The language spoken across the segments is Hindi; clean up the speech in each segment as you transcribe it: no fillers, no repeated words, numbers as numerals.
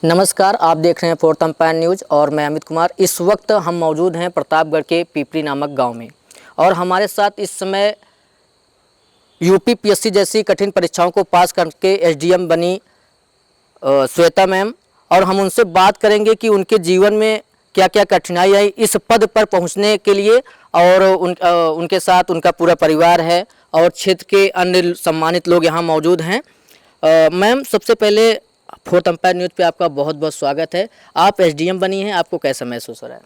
नमस्कार, आप देख रहे हैं फोर्थ एम्पायर न्यूज़ और मैं अमित कुमार। इस वक्त हम मौजूद हैं प्रतापगढ़ के पीपरी नामक गांव में और हमारे साथ इस समय यूपीपीएससी जैसी कठिन परीक्षाओं को पास करके एसडीएम बनी श्वेता मैम, और हम उनसे बात करेंगे कि उनके जीवन में क्या क्या कठिनाई आई इस पद पर पहुंचने के लिए, और उनके साथ उनका पूरा परिवार है और क्षेत्र के अन्य सम्मानित लोग यहाँ मौजूद हैं। मैम, सबसे पहले फोर्थ एम्पायर न्यूज़ पे आपका बहुत बहुत स्वागत है। आप एसडीएम बनी हैं, आपको कैसा महसूस हो रहा है?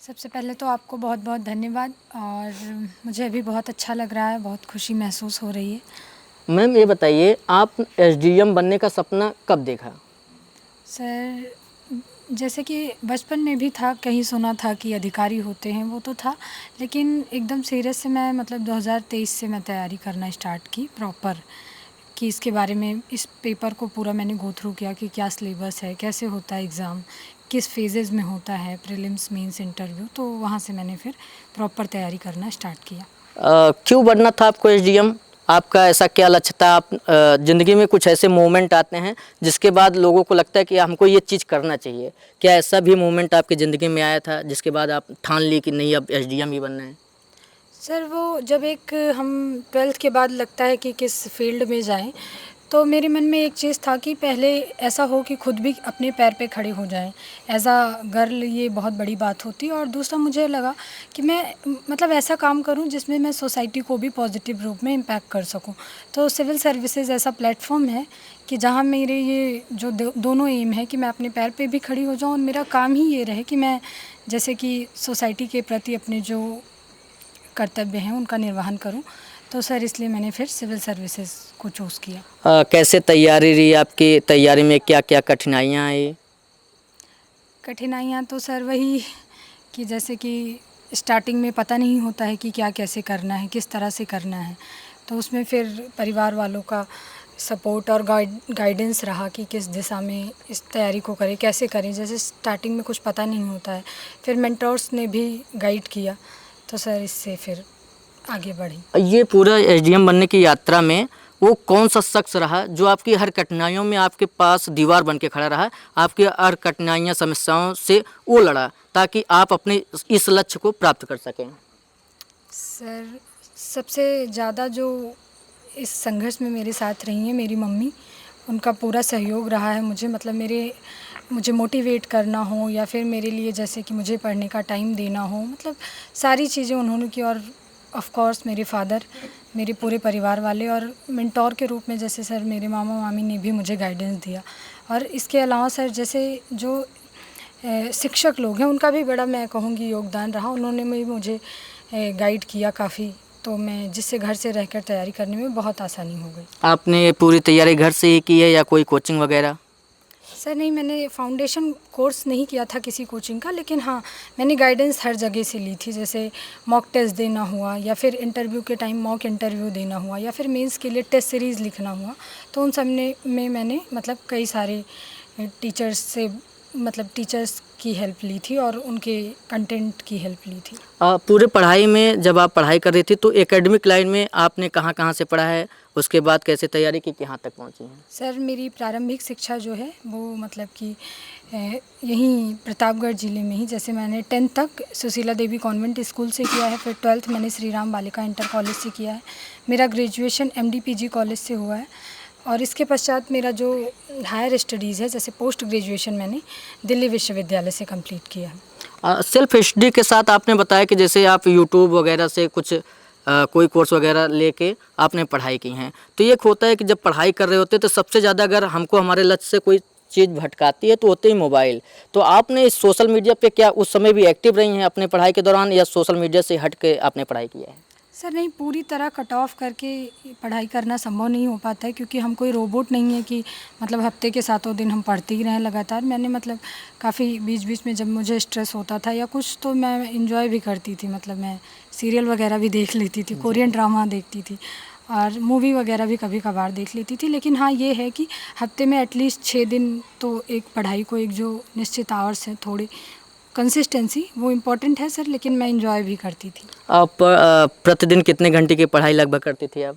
सबसे पहले तो आपको बहुत बहुत धन्यवाद और मुझे अभी बहुत अच्छा लग रहा है, बहुत खुशी महसूस हो रही है। मैम, ये बताइए, आप एसडीएम बनने का सपना कब देखा? सर, जैसे कि बचपन में भी था, कहीं सुना था कि अधिकारी होते हैं, वो तो था, लेकिन एकदम सीरियस से मैं 2023 से मैं तैयारी करना स्टार्ट की प्रॉपर, कि इसके बारे में इस पेपर को पूरा मैंने गो थ्रू किया कि क्या सिलेबस है, कैसे होता है एग्ज़ाम, किस फेजेज़ में होता है, प्रीलिम्स, मेंस, इंटरव्यू। तो वहाँ से मैंने फिर प्रॉपर तैयारी करना स्टार्ट किया। क्यों बनना था आपको एसडीएम? आपका ऐसा क्या लक्ष्य था? आप ज़िंदगी में कुछ ऐसे मोमेंट आते हैं जिसके बाद लोगों को लगता है कि हमको ये चीज़ करना चाहिए। क्या ऐसा भी मोमेंट आपकी ज़िंदगी में आया था जिसके बाद आप ठान ली कि नहीं, अब एसडीएम ही बनना है? सर, वो जब एक हम 12th के बाद लगता है कि किस फील्ड में जाएं, तो मेरे मन में एक चीज़ था कि पहले ऐसा हो कि खुद भी अपने पैर पे खड़े हो जाएं। एज़ अ गर्ल ये बहुत बड़ी बात होती है। और दूसरा मुझे लगा कि मैं ऐसा काम करूं जिसमें मैं सोसाइटी को भी पॉजिटिव रूप में इम्पैक्ट कर सकूं। तो सिविल सर्विसेज ऐसा प्लेटफॉर्म है कि जहां मेरे ये जो दोनों एम है कि मैं अपने पैर पे भी खड़ी हो जाऊं और मेरा काम ही ये रहे कि मैं जैसे कि सोसाइटी के प्रति अपने जो कर्तव्य हैं उनका निर्वहन करूं। तो सर, इसलिए मैंने फिर सिविल सर्विसेज को चूज़ किया। कैसे तैयारी रही आपकी? तैयारी में क्या क्या कठिनाइयाँ आई? कठिनाइयाँ तो सर वही कि जैसे कि स्टार्टिंग में पता नहीं होता है कि क्या कैसे करना है, किस तरह से करना है। तो उसमें फिर परिवार वालों का सपोर्ट और गाइडेंस रहा कि किस दिशा में इस तैयारी को करें, कैसे करें। जैसे स्टार्टिंग में कुछ पता नहीं होता है, फिर मेंटर्स ने भी गाइड किया, तो सर इससे फिर आगे बढ़ी। ये पूरा एसडीएम बनने की यात्रा में वो कौन सा शख्स रहा जो आपकी हर कठिनाइयों में आपके पास दीवार बन के खड़ा रहा, आपकी हर कठिनाइयाँ समस्याओं से वो लड़ा ताकि आप अपने इस लक्ष्य को प्राप्त कर सकें? सर, सबसे ज़्यादा जो इस संघर्ष में मेरे साथ रही हैं मेरी मम्मी, उनका पूरा सहयोग रहा है मुझे। मुझे मोटिवेट करना हो या फिर मेरे लिए जैसे कि मुझे पढ़ने का टाइम देना हो, सारी चीज़ें उन्होंने की। और ऑफ कोर्स मेरे फादर, मेरे पूरे परिवार वाले, और मेंटोर के रूप में जैसे सर मेरे मामा मामी ने भी मुझे गाइडेंस दिया। और इसके अलावा सर जैसे जो शिक्षक लोग हैं उनका भी बड़ा, मैं कहूँगी, योगदान रहा। उन्होंने भी मुझे गाइड किया काफ़ी, तो मैं जिससे घर से रहकर तैयारी करने में बहुत आसानी हो गई। आपने पूरी तैयारी घर से ही की है या कोई कोचिंग वगैरह? सर नहीं, मैंने फाउंडेशन कोर्स नहीं किया था किसी कोचिंग का, लेकिन हाँ, मैंने गाइडेंस हर जगह से ली थी। जैसे मॉक टेस्ट देना हुआ या फिर इंटरव्यू के टाइम मॉक इंटरव्यू देना हुआ या फिर मेंस के लिए टेस्ट सीरीज़ लिखना हुआ, तो उन सब में मैंने कई सारे टीचर्स की हेल्प ली थी और उनके कंटेंट की हेल्प ली थी। पूरे पढ़ाई में जब आप पढ़ाई कर रही थी तो एकेडमिक लाइन में आपने कहाँ कहाँ से पढ़ा है, उसके बाद कैसे तैयारी की, कहाँ तक पहुँची हैं? सर, मेरी प्रारंभिक शिक्षा जो है वो यहीं प्रतापगढ़ ज़िले में ही, जैसे मैंने 10th तक सुशीला देवी कॉन्वेंट स्कूल से किया है, फिर 12th मैंने श्री राम बालिका इंटर कॉलेज से किया है। मेरा ग्रेजुएशन MD PG कॉलेज से हुआ है और इसके पश्चात मेरा जो हायर स्टडीज़ है, जैसे पोस्ट ग्रेजुएशन, मैंने दिल्ली विश्वविद्यालय से कंप्लीट किया है। सेल्फ स्टडी के साथ आपने बताया कि जैसे आप यूट्यूब वगैरह से कुछ कोई कोर्स वगैरह लेके आपने पढ़ाई की हैं, तो ये होता है कि जब पढ़ाई कर रहे होते हैं तो सबसे ज़्यादा अगर हमको हमारे लक्ष्य से कोई चीज़ भटकाती है तो होते ही मोबाइल। तो आपने इस सोशल मीडिया पे क्या उस समय भी एक्टिव रही हैं अपने पढ़ाई के दौरान, या सोशल मीडिया से हट के आपने पढ़ाई किया है? सर नहीं, पूरी तरह कट ऑफ करके पढ़ाई करना संभव नहीं हो पाता है, क्योंकि हम कोई रोबोट नहीं है कि हफ्ते के सातों दिन हम पढ़ते ही रहें लगातार। मैंने काफ़ी बीच बीच में जब मुझे स्ट्रेस होता था या कुछ, तो मैं इंजॉय भी करती थी। मैं सीरियल वगैरह भी देख लेती थी, कोरियन ड्रामा देखती थी और मूवी वगैरह भी कभी कभार देख लेती थी। लेकिन हाँ, ये है कि हफ्ते में एटलीस्ट 6 दिन तो एक पढ़ाई को, एक जो निश्चित आवर्स हैं, थोड़ी कंसिस्टेंसी, वो इम्पोर्टेंट है सर। लेकिन मैं इंजॉय भी करती थी। आप प्रतिदिन कितने घंटे की पढ़ाई लगभग करती थी आप?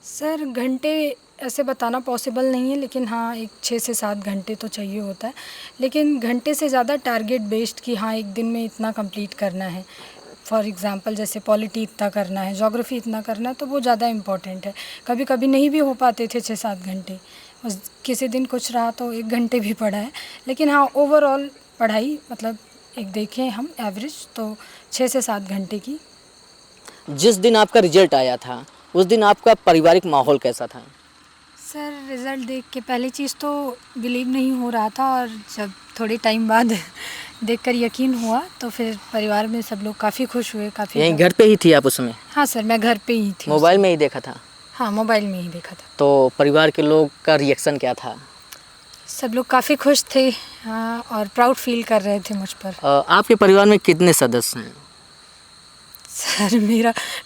सर घंटे ऐसे बताना पॉसिबल नहीं है, लेकिन हाँ एक 6 से 7 घंटे तो चाहिए होता है। लेकिन घंटे से ज़्यादा टारगेट बेस्ड कि हाँ एक दिन में इतना कंप्लीट करना है। फॉर एग्ज़ाम्पल जैसे पॉलिटी इतना करना है, ज्योग्राफी इतना करना है, तो वो ज़्यादा इम्पोर्टेंट है। कभी कभी नहीं भी हो पाते थे 6-7 घंटे, बस किसी दिन कुछ रहा तो 1 घंटे भी पढ़ा है। लेकिन हाँ ओवरऑल पढ़ाई मतलब एक देखें हम एवरेज तो 6 से 7 घंटे की। जिस दिन आपका रिजल्ट आया था उस दिन आपका पारिवारिक माहौल कैसा था? सर रिज़ल्ट देख के पहली चीज़ तो बिलीव नहीं हो रहा था, और जब थोड़े टाइम बाद देखकर यकीन हुआ तो फिर परिवार में सब लोग काफ़ी खुश हुए, काफ़ी। यहीं घर पे ही थी आप उसमें? हाँ सर, मैं घर पे ही थी। मोबाइल में ही देखा था? हाँ मोबाइल में ही देखा था। तो परिवार के लोग का रिएक्शन क्या था? सब लोग काफ़ी खुश थे, हाँ, और प्राउड फील कर रहे थे मुझ पर। आपके परिवार में कितने सदस्य हैं? सर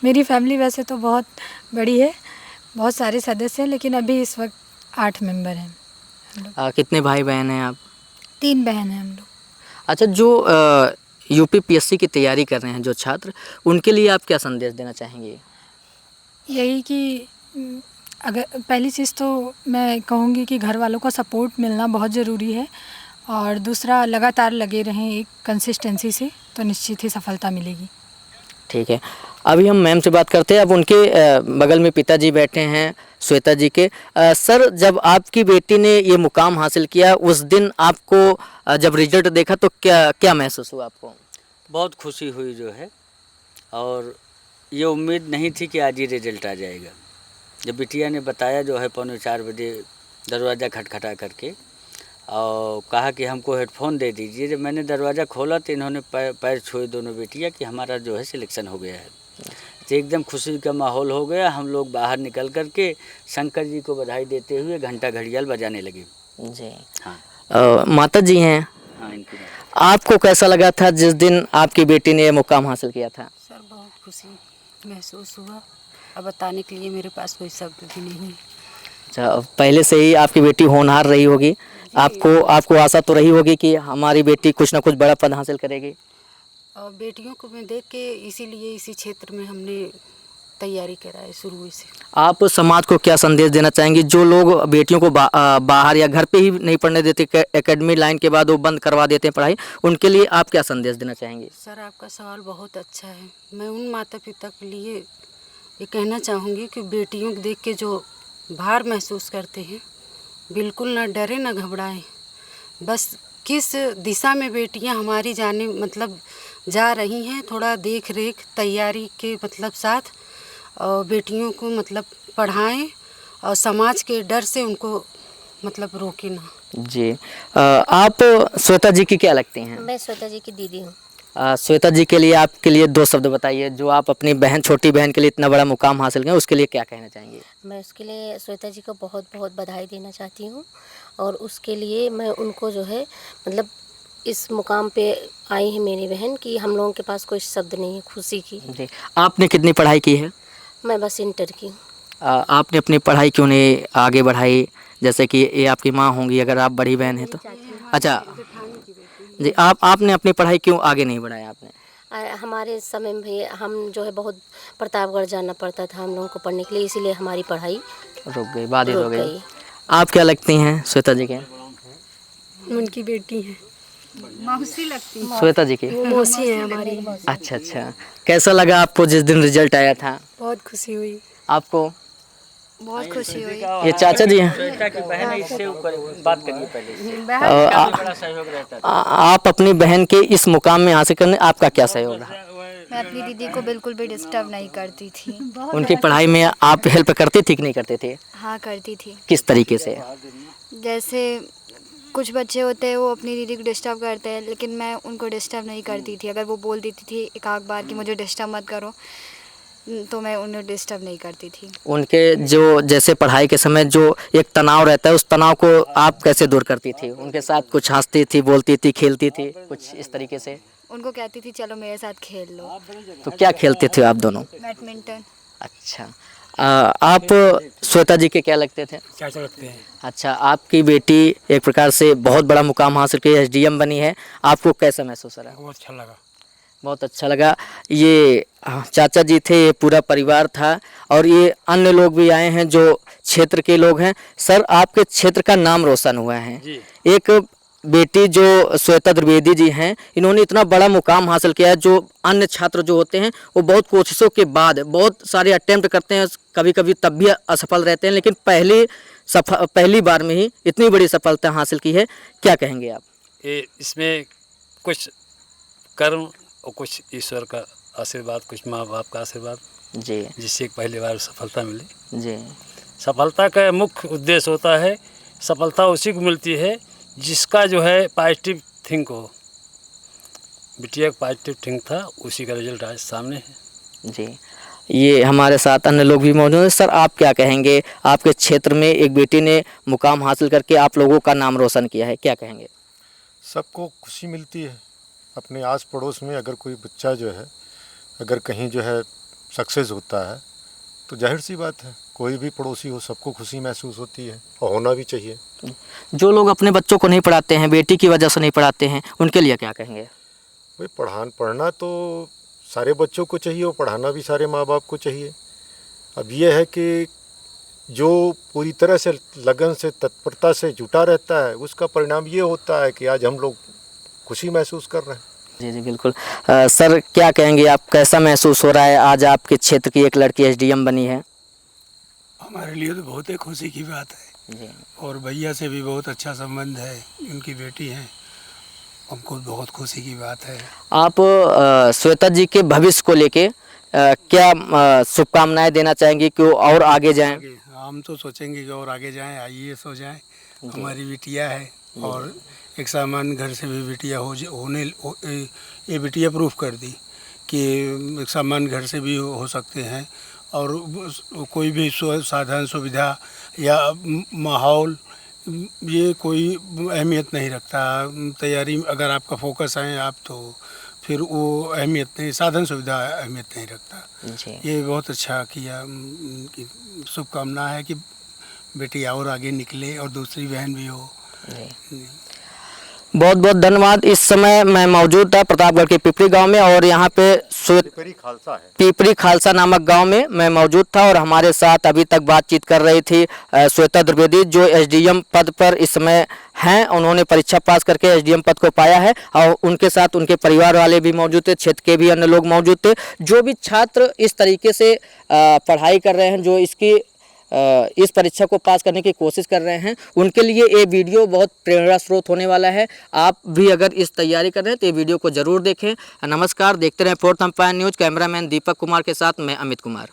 मेरी फैमिली वैसे तो बहुत बड़ी है, बहुत सारे सदस्य हैं, लेकिन अभी इस वक्त 8 मेंबर हैं हम लोग। कितने भाई बहन हैं आप? 3 बहन हैं हम लोग। अच्छा, जो यूपीपीएससी की तैयारी कर रहे हैं जो छात्र, उनके लिए आप क्या संदेश देना चाहेंगे? यही कि अगर पहली चीज़ तो मैं कहूँगी कि घर वालों का सपोर्ट मिलना बहुत ज़रूरी है, और दूसरा लगातार लगे रहें एक कंसिस्टेंसी से, तो निश्चित ही सफलता मिलेगी। ठीक है, अभी हम मैम से बात करते हैं। अब उनके बगल में पिताजी बैठे हैं श्वेता जी के। सर, जब आपकी बेटी ने ये मुकाम हासिल किया उस दिन आपको जब रिजल्ट देखा तो क्या क्या महसूस हुआ आपको? बहुत खुशी हुई जो है, और ये उम्मीद नहीं थी कि आज ही रिजल्ट आ जाएगा। जब बिटिया ने बताया जो है 3:45 बजे दरवाज़ा खटखटा करके, और कहा कि हमको हेडफोन दे दीजिए, जब मैंने दरवाज़ा खोला तो इन्होंने पैर छुए दोनों बेटियाँ कि हमारा जो है सिलेक्शन हो गया है। तो एकदम खुशी का माहौल हो गया। हम लोग बाहर निकल कर के शंकर जी को बधाई देते हुए घंटा घड़ियाल बजाने लगे। जी हाँ। माता जी हैं, हाँ, इनकी बात। आपको कैसा लगा था जिस दिन आपकी बेटी ने ये मुकाम हासिल किया था? सर बहुत खुशी महसूस हुआ, अब बताने के लिए मेरे पास कोई शब्द भी नहीं है। अच्छा, पहले से ही आपकी बेटी होनहार रही होगी, आपको आशा तो रही होगी कि हमारी बेटी कुछ ना कुछ बड़ा पद हासिल करेगी। और बेटियों को मैं देख के इसीलिए इसी क्षेत्र में हमने तैयारी करा है शुरू से। आप समाज को क्या संदेश देना चाहेंगे जो लोग बेटियों को बाहर या घर पे ही नहीं पढ़ने देते, एकेडमी लाइन के बाद वो बंद करवा देते हैं पढ़ाई, उनके लिए आप क्या संदेश देना चाहेंगे? सर आपका सवाल बहुत अच्छा है। मैं उन माता पिता के लिए ये कहना चाहूँगी कि बेटियों को देख के जो भार महसूस करते हैं, बिल्कुल ना डरे ना घबराएं। बस किस दिशा में बेटियां हमारी जाने मतलब जा रही हैं, थोड़ा देख रेख तैयारी के मतलब साथ, और बेटियों को मतलब पढ़ाएं, और समाज के डर से उनको मतलब रोके ना। जी, आप श्वेता जी की क्या लगती हैं? मैं श्वेता जी की दीदी हूँ। श्वेता जी के लिए आपके लिए 2 शब्द बताइए। जो आप अपनी बहन, छोटी बहन के लिए इतना बड़ा मुकाम हासिल किया, उसके लिए क्या कहना चाहेंगे? मैं उसके लिए श्वेता जी को बहुत बहुत बधाई देना चाहती हूँ, और उसके लिए मैं उनको जो है मतलब इस मुकाम पे आई है मेरी बहन कि हम लोगों के पास कोई शब्द नहीं है खुशी की। जी, आपने कितनी पढ़ाई की है? मैं बस इंटर की हूँ। आपने अपनी पढ़ाई क्यों नहीं आगे बढ़ाई? जैसे कि ये आपकी माँ होंगी, अगर आप बड़ी बहन हैं तो। अच्छा जी, आपने अपनी पढ़ाई क्यों आगे नहीं बढ़ाया आपने? हमारे समय में भी हम जो है बहुत प्रतापगढ़ जाना पड़ता था हम लोगों को पढ़ने के लिए, इसीलिए हमारी पढ़ाई रुक गई, बाधित हो रुक गई। गई। आप क्या लगती हैं श्वेता जी के? उनकी बेटी है, मौसी लगती है। श्वेता जी की मौसी है हमारी। अच्छा अच्छा, कैसा लगा आपको जिस दिन रिजल्ट आया था? बहुत खुशी हुई। आपको? बहुत खुशी हुई। ये चाचा जी हैं। श्वेता की बहन है, इससे ऊपर बात करिए पहले से। बड़ा सहयोग रहता था। आप अपनी बहन के इस मुकाम में हासिल करने आपका क्या सहयोग रहा? मैं अपनी दीदी को बिल्कुल भी डिस्टर्ब नहीं करती थी। उनकी पढ़ाई में आप हेल्प करती थी कि नहीं करते थे? हाँ करती थी। किस तरीके से? जैसे कुछ बच्चे होते हैं वो अपनी दीदी को डिस्टर्ब करते हैं, लेकिन मैं उनको डिस्टर्ब नहीं करती थी। अगर वो बोल देती थी एक आध बार कि मुझे डिस्टर्ब मत करो, तो मैं उन्हें डिस्टर्ब नहीं करती थी। उनके जो जैसे पढ़ाई के समय जो एक तनाव रहता है, उस तनाव को आप कैसे दूर करती थी? उनके साथ कुछ हंसती थी, बोलती थी, खेलती थी, कुछ इस तरीके से? उनको कहती थी चलो मेरे साथ खेल लो। तो क्या खेलते थे आप दोनों? बैडमिंटन। अच्छा, आप श्वेता जी के क्या लगते थे? चाचा लगते हैं। अच्छा, आपकी बेटी एक प्रकार से बहुत बड़ा मुकाम हासिल की, एसडीएम बनी है, आपको कैसा महसूस हो रहा है? बहुत अच्छा लगा। बहुत अच्छा लगा। ये चाचा जी थे, ये पूरा परिवार था और ये अन्य लोग भी आए हैं जो क्षेत्र के लोग हैं। सर, आपके क्षेत्र का नाम रोशन हुआ है। जी। एक बेटी जो श्वेता द्विवेदी जी हैं, इन्होंने इतना बड़ा मुकाम हासिल किया है। जो अन्य छात्र जो होते हैं वो बहुत कोशिशों के बाद बहुत सारे अटेम्प्ट करते हैं, कभी कभी तब भी असफल रहते हैं, लेकिन पहली बार में ही इतनी बड़ी सफलता हासिल की है। क्या कहेंगे आप? ये इसमें कुछ कर्म और कुछ ईश्वर का आशीर्वाद, कुछ माँ बाप का आशीर्वाद, जी जिससे पहली बार सफलता मिली। जी सफलता का मुख्य उद्देश्य होता है, सफलता उसी को मिलती है जिसका जो है पॉजिटिव थिंक हो। बिटिया का पॉजिटिव थिंक था, उसी का रिजल्ट आज सामने है। जी, ये हमारे साथ अन्य लोग भी मौजूद हैं। सर, आप क्या कहेंगे? आपके क्षेत्र में एक बेटी ने मुकाम हासिल करके आप लोगों का नाम रोशन किया है, क्या कहेंगे? सबको खुशी मिलती है। अपने आस पड़ोस में अगर कोई बच्चा जो है अगर कहीं जो है सक्सेस होता है तो जाहिर सी बात है, कोई भी पड़ोसी हो सबको खुशी महसूस होती है और होना भी चाहिए। जो लोग अपने बच्चों को नहीं पढ़ाते हैं, बेटी की वजह से नहीं पढ़ाते हैं, उनके लिए क्या कहेंगे? भाई पढ़ना तो सारे बच्चों को चाहिए और पढ़ाना भी सारे माँ बाप को चाहिए। अब ये है कि जो पूरी तरह से लगन से तत्परता से जुटा रहता है उसका परिणाम ये होता है कि आज हम लोग खुशी महसूस कर रहे हैं। जी जी बिल्कुल। सर, क्या कहेंगे आप? कैसा महसूस हो रहा है आज आपके क्षेत्र की एक लड़की एसडीएम बनी है? हमारे लिए तो बहुत ही खुशी की बात है जी और भैया से भी बहुत अच्छा संबंध है, उनकी बेटी है, हमको बहुत खुशी की बात है। आप श्वेता जी के भविष्य को लेके क्या शुभकामनाएं देना चाहेंगे कि वो और आगे जाएं? आगे हम तो सोचेंगे कि और आगे जाएं, आईएएस हो जाएं। हमारी बिटिया है और एक सामान्य घर से भी बिटिया ये बिटिया प्रूफ कर दी कि एक सामान्य घर से भी हो सकते हैं और कोई भी साधन सुविधा या माहौल ये कोई अहमियत नहीं रखता। तैयारी अगर आपका फोकस है आप तो फिर वो अहमियत नहीं, साधन सुविधा अहमियत नहीं रखता। जी ये बहुत अच्छा किया। शुभकामना है कि बेटी और आगे निकले और दूसरी बहन भी हो। बहुत बहुत धन्यवाद। इस समय मैं मौजूद था प्रतापगढ़ के पिपरी गांव में और यहाँ पे पिपरी खालसा नामक गांव में मैं मौजूद था और हमारे साथ अभी तक बातचीत कर रही थी श्वेता द्विवेदी जो एसडीएम पद पर इस समय हैं। उन्होंने परीक्षा पास करके एसडीएम पद को पाया है और उनके साथ उनके परिवार वाले भी मौजूद थे, क्षेत्र के भी अन्य लोग मौजूद थे। जो भी छात्र इस तरीके से पढ़ाई कर रहे हैं, जो इस परीक्षा को पास करने की कोशिश कर रहे हैं, उनके लिए ये वीडियो बहुत प्रेरणा स्रोत होने वाला है। आप भी अगर इस तैयारी कर रहे हैं तो ये वीडियो को ज़रूर देखें। नमस्कार, देखते रहें fourth empire news. Cameraman Deepak Kumar के साथ मैं अमित कुमार।